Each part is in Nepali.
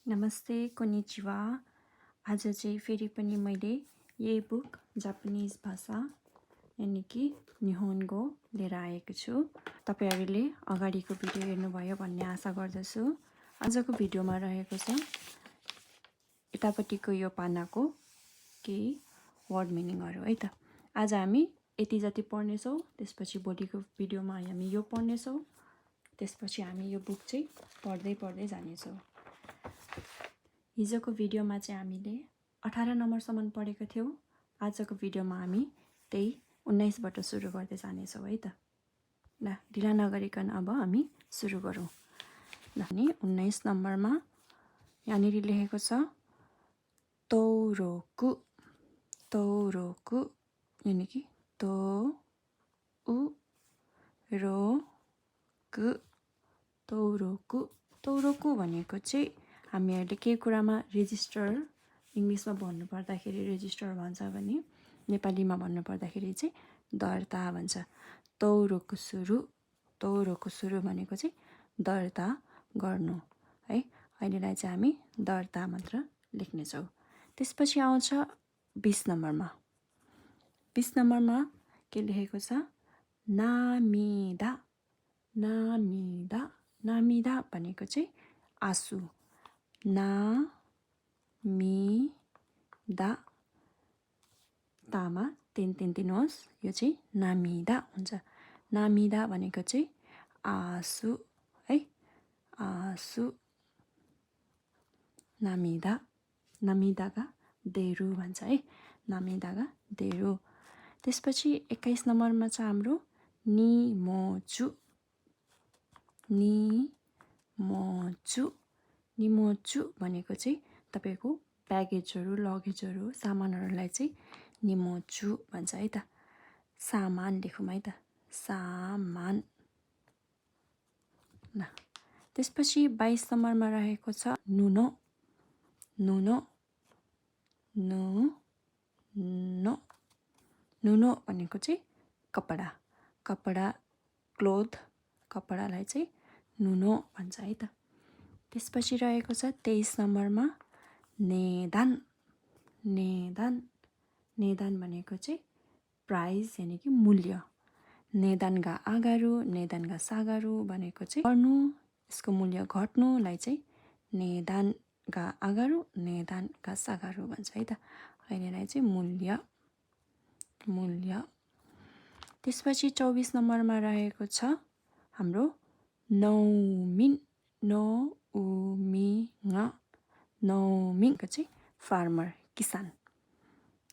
नमस्ते कोनिचिवा। आज चाहिँ फेरि पनि मैले यही बुक जापानिज भाषा यानि कि निहोन्गो लिएर आएको छु। तपाईहरुले अगाडिको भिडियो हेर्नुभयो भन्ने आशा गर्दछु। आजको भिडियोमा रहेको छ यतापट्टिको यो पानाको केही वर्ड मिनिङहरु है त। आज हामी यति जति पढ्ने छौं, त्यसपछि भोलिको भिडियोमा हामी यो पढ्ने छौं, त्यसपछि हामी यो बुक चाहिँ पढ्दै जाने छौं। हिजोको भिडियोमा चाहिँ हामीले 18 नम्बरसम्म पढेको थियौं। आजको भिडियोमा हामी त्यही 19 बाट सुरु गर्दै जाने छौं है त। ल ढिला नगरिकन अब हामी सुरु गरौं। ल नि 19 नम्बरमा यहाँनिर लेखेको छ तौरोकु। तौरोकु यानि कि तो उ रो कु। तौरोकु। तौरोकु भनेको चाहिँ हामीहरुले के कुरामा रेजिस्टर इंग्लिशमा भन्नु पर्दाखेरि रेजिस्टर भन्छ भने नेपालीमा भन्नु पर्दाखेरि चाहिँ दर्ता भन्छ। तौरोकु सुरु भनेको चाहिँ दर्ता गर्नु है। अहिलेलाई चाहिँ हामी दर्ता मात्र लेख्ने छौं। त्यसपछि आउँछ 20 नम्बरमा। 20 नम्बरमा के लेखेको छ नामिदा। नामिदा। नामिदा भनेको चाहिँ आँसु। नामिदा तामा तीन दिनुहोस्, यो चाहिँ नामिदा हुन्छ। नामिदा भनेको चाहिँ आँसु है। आँसु। नामिदा। नामिदागा देरु भन्छ है। नामिदागा देरु। त्यसपछि 21 नम्बरमा छ हाम्रो निमोचु। निमोचु। निमोचु भनेको चाहिँ तपाईको ब्यागेजहरु, लगेजहरु, सामानहरुलाई चाहिँ निमोचु भन्छ है त। सामान लेखौं है त। सामान। ल त्यसपछि 22 नम्बरमा रहेको छ नुनो। नुनो। नुनो। नुनो भनेको चाहिँ कपडा। कपडा क्लोथ। कपडालाई चाहिँ नुनो भन्छ है त। त्यसपछि रहेको छ 23 नम्बरमा नेदान। नेदान। नेदान भनेको चाहिँ प्राइस यानि कि मूल्य। नेदानगा आगारु, नेदानगा सागारु भनेको चाहिँ बढ्नु, यसको मूल्य घट्नुलाई चाहिँ नेदानगा आगारु, नेदानगा सागारु भन्छ है त। अहिलेलाई चाहिँ मूल्य। मूल्य। त्यसपछि 24 नम्बरमा रहेको छ हाम्रो नौमिन। नौमिङ। नौमिङ चाहिँ फार्मर, किसान।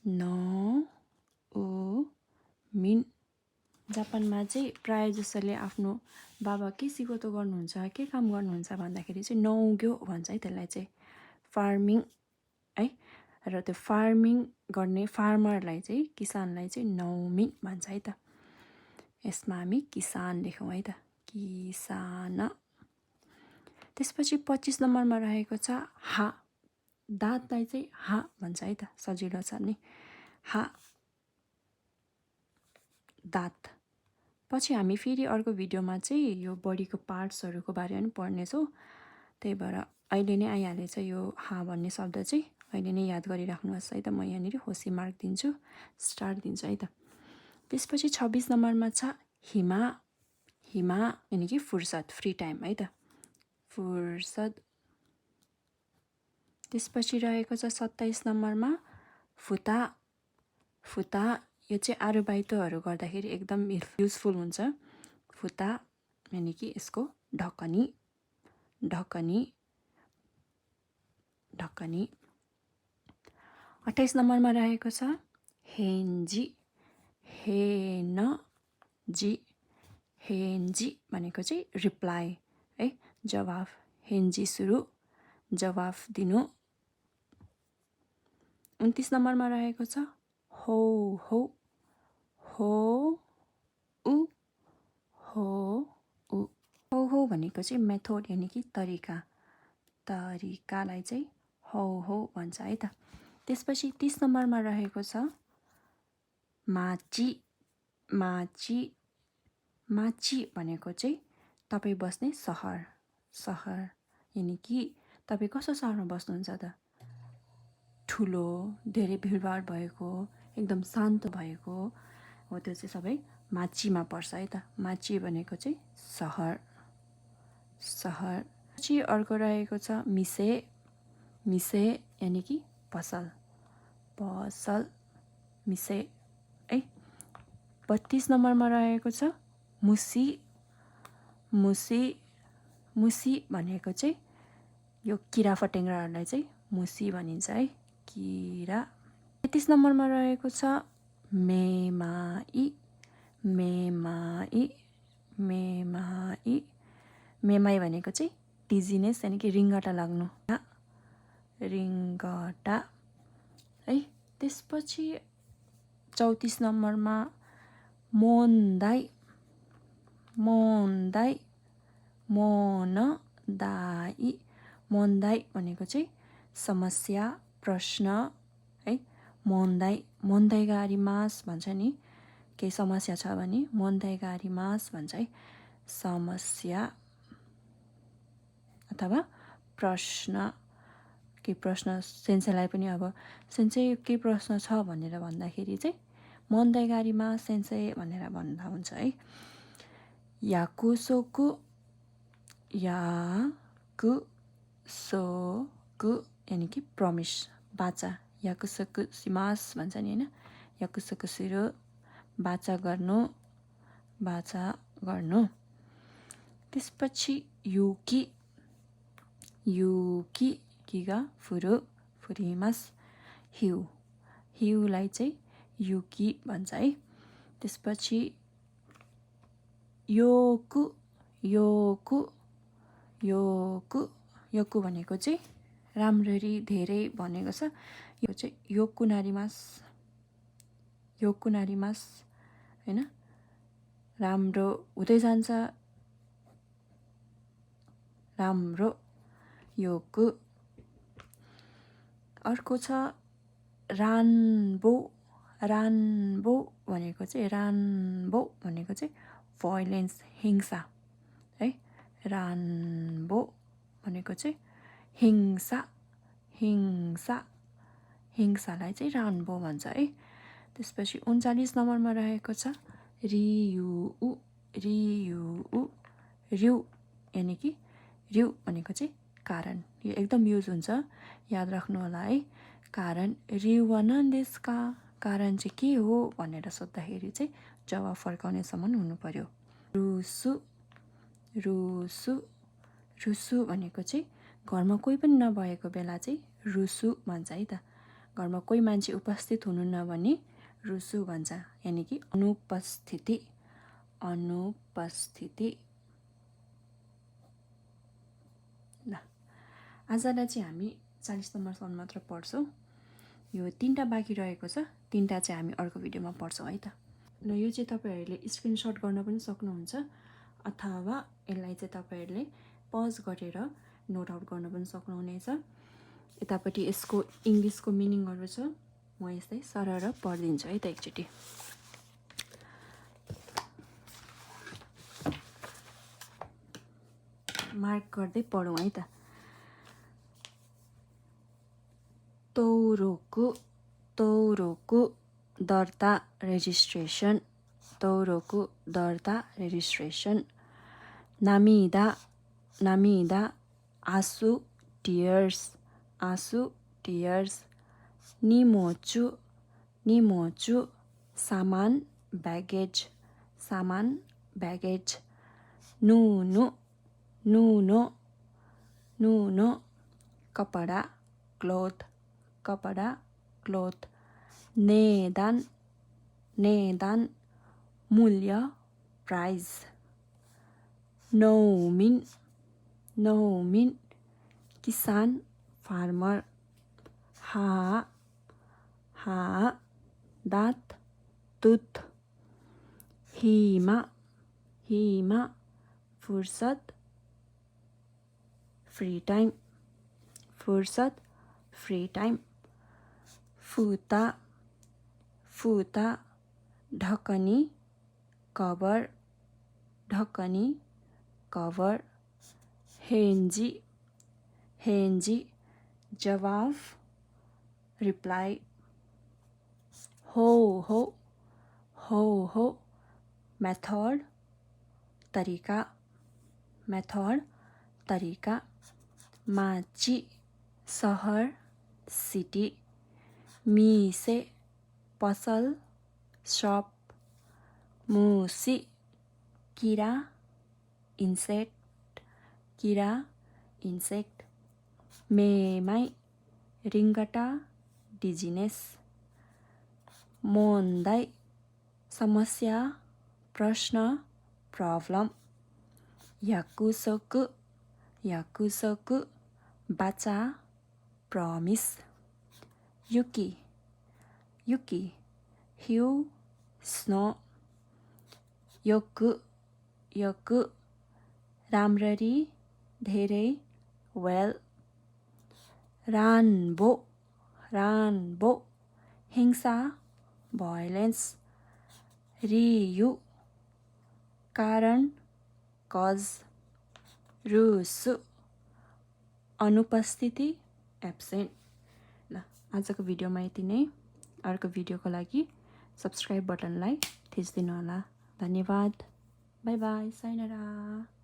नौमिन। जापानमा चाहिँ प्राय जसोले आफ्नो बाबा के सिकोतो गर्नुहुन्छ, के काम गर्नुहुन्छ भन्दाखेरि चाहिँ नौग्यो भन्छ है त्यसलाई चाहिँ। फार्मिङ है। र त्यो फार्मिङ गर्ने फार्मरलाई चाहिँ, किसानलाई चाहिँ नौमिन भन्छ है त। यसमा हामी किसान लेखौं है त। किसान। त्यसपछि 25 नम्बरमा रहेको छ हा। दाँतलाई चाहिँ हा भन्छ है त। सजिलो छ नि। हा। दाँत। पछि हामी फेरि अर्को भिडियोमा चाहिँ यो बडीको पार्ट्सहरुको बारेमा पनि पढ्ने छौं। त्यही भएर अहिले नै आइहालेछ यो हा भन्ने शब्द चाहिँ। अहिले नै याद गरिराख्नुहोस् है त। म यहाँनिर होसी मार्क दिन्छु, स्टार दिन्छु है त। त्यसपछि 26 नम्बरमा छ हिमा। हिमा यानि कि फुर्सद, फ्री टाइम है त। फुर्सद। त्यसपछि रहेको छ 27 नम्बरमा फुता। फुता यो चाहिँ आरुबाइतोहरु गर्दाखेरि एकदम युजफुल हुन्छ। फुता यानि कि यसको ढकनी। ढकनी। ढकनी। 28 नम्बरमा रहेको छ हेन्जी। हेनजी। हेन्जी भनेको चाहिँ रिप्लाई है, जवाफ। हेन्जी सुरु, जवाफ दिनु। 29 नम्बरमा रहेको छ हो हो। हो उ। हो उ। हो हो भनेको चाहिँ मेथड यानि कि तरिका। तरिकालाई चाहिँ हो हो भन्छ है त। त्यसपछि 30 नम्बरमा रहेको छ माची। माची। माची भनेको चाहिँ तपाई बस्ने सहर। सहर यानि कि तपाईँ कस्तो सहरमा बस्नुहुन्छ त? ठुलो, धेरै भिडभाड भएको, एकदम शान्त भएको हो, त्यो चाहिँ सबै माचीमा पर्छ है त। माची भनेको चाहिँ सहर। पछि अर्को रहेको छ मिसे। मिसे यानि कि पसल। मिसे है। 32 नम्बरमा रहेको छ मुसी। मुसी भनेको चाहिँ यो किरा फटेङ्ग्राहरूलाई चाहिँ मुसी भनिन्छ है, किरा। 33 नम्बरमा रहेको छ मेमाई। मेमाई भनेको चाहिँ डिजिनेस यानि कि रिङ्गटा लाग्नु, रिङ्गटा है। त्यसपछि 34 नम्बरमा मोन्दाई। मोन्दाई भनेको चाहिँ समस्या, प्रश्न है। मोन्दाई गारिमास भन्छ नि, केही समस्या छ भने मोन्दाई गारिमास भन्छ है। समस्या अथवा प्रश्न, के प्रश्न सेन्सेलाई पनि अब सेन्से के प्रश्न छ भनेर भन्दाखेरि चाहिँ मोन्दाई गारिमास सेन्से भनेर भन्दा हुन्छ है। याकुसोकु यानि कि प्रमिस, बाचा। याकुसोकु सिमास भन्छ नि होइन, याकुसोकु सुरु, बाचा गर्नु। त्यसपछि युकी किगा फुरिमास। हिउलाई चाहिँ युकी भन्छ है। त्यसपछि योकु भनेको चाहिँ राम्ररी, धेरै भनेको छ। यो चाहिँ योकुनारिमास होइन, राम्रो हुँदै जान्छ, राम्रो, योकु। अर्को छ रान्बो भनेको चाहिँ भोइलेन्स, हिंसा है। रान्बो भनेको चाहिँ हिंसालाई चाहिँ रान्बो भन्छ है। त्यसपछि 39 नम्बरमा रहेको छ रिउ यानि कि रिउ भनेको चाहिँ कारण। यो एकदम युज हुन्छ, याद राख्नु होला है। कारण रिउ वनन्देस्का, कारण चाहिँ के हो भनेर सोद्धाखेरि चाहिँ जवाफ फर्काउनेसम्म हुनु पर्यो। रुसु भनेको चाहिँ घरमा कोही पनि नभएको बेला चाहिँ रुसु भन्छ है त। घरमा कोही मान्छे उपस्थित हुनुहुन्न भने रुसु भन्छ, यानि कि अनुपस्थिति। ल, आजलाई चाहिँ हामी 40 नम्बरसम्म मात्र पढ्छौँ। यो 3टा बाँकी रहेको छ, 3टा चाहिँ हामी अर्को भिडियोमा पढ्छौँ है त। ल, यो चाहिँ तपाईँहरूले स्क्रिनसट गर्न पनि सक्नुहुन्छ, अथवा यसलाई चाहिँ तपाईँहरूले पज गरेर नोट आउट गर्न पनि सक्नुहुनेछ। यतापट्टि यसको इङ्ग्लिसको मिनिङहरू छ, म यस्तै सरर पढिदिन्छु है त एकचोटि। मार्क गर्दै पढौँ है त। तौरोकु दर्ता रेजिस्ट्रेसन। नामिदा आँसु, टियर्स। निमोचु सामान, ब्यागेज। नुनो कपडा, क्लोथ। नेदान मूल्य, प्राइस। नौमिन किसान, फार्मर। दाँत, टुथ। हिमा फुर्सद, फ्री टाइम। फुता ढकनी, कभर। हेन्जी हेन्जी जवाफ रिप्लाई हो हो मेथड तरिका माची सहर सिटी मिसे पसल शप मुसी किरा इन्सेक्ट मेमाई रिङ्गटा डिजिनेस मोन्दाई समस्या प्रश्न प्रब्लम याकुसोकु बाचा प्रमिस युकी ह्यू स्नो योकु राम्ररी धेरै वेल रानबो हिंसा भायोलेन्स रियु कारण कज रुसु अनुपस्थिति एब्सेन्ट। ल आजको भिडियोमा यति नै। अर्को भिडियोको लागि सब्सक्राइब बटनलाई थिचिदिनु होला। धन्यवाद। Bye bye. साइनरा।